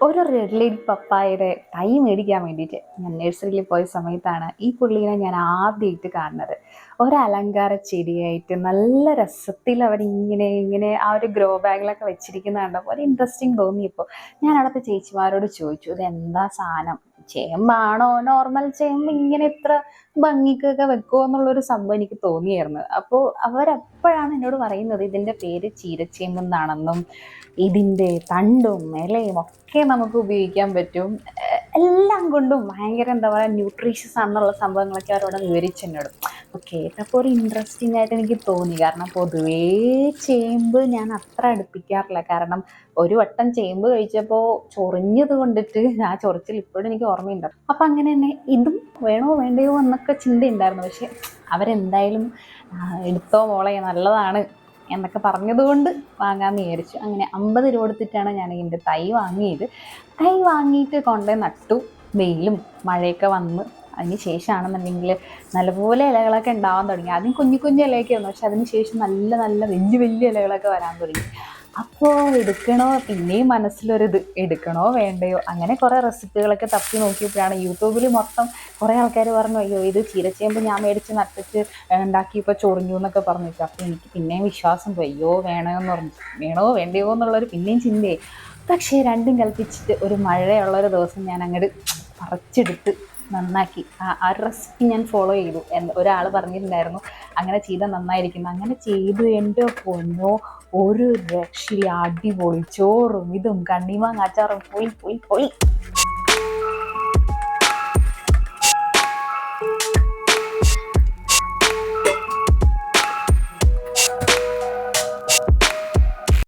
ഒരു red line പപ്പായയുടെ തൈ മേടിക്കാൻ വേണ്ടിയിട്ട് ഞാൻ നഴ്സറിയിൽ പോയ സമയത്താണ് ഈ പുള്ളീനെ ഞാൻ ആദ്യമായിട്ട് കാണുന്നത്. ഒരലങ്കാര ചെടിയായിട്ട് നല്ല രസത്തിൽ അവരിങ്ങനെ ഇങ്ങനെ ആ ഒരു ഗ്രോ ബാഗിലൊക്കെ വെച്ചിരിക്കുന്ന കണ്ടപ്പോൾ ഒരു ഇൻട്രസ്റ്റിംഗ് തോന്നിയപ്പോൾ ഞാൻ അവിടുത്തെ ചേച്ചിമാരോട് ചോദിച്ചു, ഇതെന്താ സാധനം, ചേമ്പാണോ, നോർമൽ ചേമ്പ് ഇങ്ങനെ ഇത്ര ഭംഗിക്കൊക്കെ വെക്കുമോ എന്നുള്ളൊരു സംഭവം എനിക്ക് തോന്നിയായിരുന്നു. അപ്പോൾ അവരപ്പോഴാണ് എന്നോട് പറയുന്നത് ഇതിൻ്റെ പേര് ചീരച്ചേമ്പെന്നാണെന്നും ഇതിൻ്റെ തണ്ടും ഇലയും ഒക്കെ നമുക്ക് ഉപയോഗിക്കാൻ പറ്റും, എല്ലാം കൊണ്ടും ഭയങ്കര എന്താ പറയുക ന്യൂട്രീഷ്യസ് ആണെന്നുള്ള സംഭവങ്ങളൊക്കെ അവരോട് വിവരിച്ചെന്നോട്. അപ്പോൾ കേട്ടപ്പോൾ ഒരു ഇൻട്രസ്റ്റിംഗ് ആയിട്ട് എനിക്ക് തോന്നി. കാരണം പൊതുവേ ചേമ്പ് ഞാൻ അത്ര അടുപ്പിക്കാറില്ല. കാരണം ഒരു വട്ടം ചേമ്പ് കഴിച്ചപ്പോൾ ചൊറിഞ്ഞത് കൊണ്ടിട്ട് ആ ചൊറിച്ചിൽ ഇപ്പോഴും എനിക്ക് ഓർമ്മയുണ്ട്. അപ്പം അങ്ങനെ തന്നെ ഇതും വേണോ വേണ്ടയോ എന്നൊക്കെ ചിന്തയുണ്ടായിരുന്നു. പക്ഷെ അവരെന്തായാലും എടുത്തോ മോളെ നല്ലതാണ് എന്നൊക്കെ പറഞ്ഞതുകൊണ്ട് വാങ്ങാമെന്ന് വിചാരിച്ചു. അങ്ങനെ 50 രൂപ കൊടുത്തിട്ടാണ് ഞാൻ ഇതിൻ്റെ തൈ വാങ്ങിയത്. തൈ വാങ്ങിയിട്ട് കൊണ്ടേ നട്ടു. വെയിലും മഴയൊക്കെ വന്ന് അതിന് ശേഷമാണെന്നുണ്ടെങ്കിൽ നല്ലപോലെ ഇലകളൊക്കെ ഉണ്ടാവാൻ തുടങ്ങി. ആദ്യം കുഞ്ഞു കുഞ്ഞു ഇലയൊക്കെ വന്നു, പക്ഷെ അതിന് ശേഷം നല്ല നല്ല വലിയ വലിയ ഇലകളൊക്കെ വരാൻ തുടങ്ങി. അപ്പോൾ എടുക്കണോ, പിന്നെയും മനസ്സിലൊരിത് എടുക്കണോ വേണ്ടയോ, അങ്ങനെ കുറേ റെസിപ്പികളൊക്കെ തപ്പി നോക്കിയപ്പോഴാണ് യൂട്യൂബിൽ മൊത്തം കുറേ ആൾക്കാർ പറഞ്ഞു, അയ്യോ ഇത് ചീരച്ചേമ്പ് ഞാൻ മേടിച്ച് നട്ടിട്ട് ഉണ്ടാക്കിയപ്പോൾ ചൊറിഞ്ഞു എന്നൊക്കെ പറഞ്ഞു. അപ്പോൾ എനിക്ക് പിന്നെയും വിശ്വാസം പോയി, അയ്യോ വേണമെന്ന് പറഞ്ഞു, വേണോ വേണ്ടയോ എന്നുള്ളൊരു പിന്നെയും ചിന്തയായി. പക്ഷേ രണ്ടും കൽപ്പിച്ചിട്ട് ഒരു മഴയുള്ളൊരു ദിവസം ഞാൻ അങ്ങോട്ട് പറിച്ചെടുത്ത് നന്നാക്കി ആ റെസിപ്പി ഞാൻ ഫോളോ ചെയ്തു. ഒരാൾ പറഞ്ഞിട്ടുണ്ടായിരുന്നു അങ്ങനെ ചെയ്താൽ നന്നായിരിക്കുന്നു. അങ്ങനെ ചെയ്തു. എൻ്റെ പൊന്നോ, ഒരു രക്ഷയില്ല, അടിപൊളി ചോറും ഇതും കണ്ണിമാങ്ങ അച്ചാറും പൊളി പൊളി പൊളി.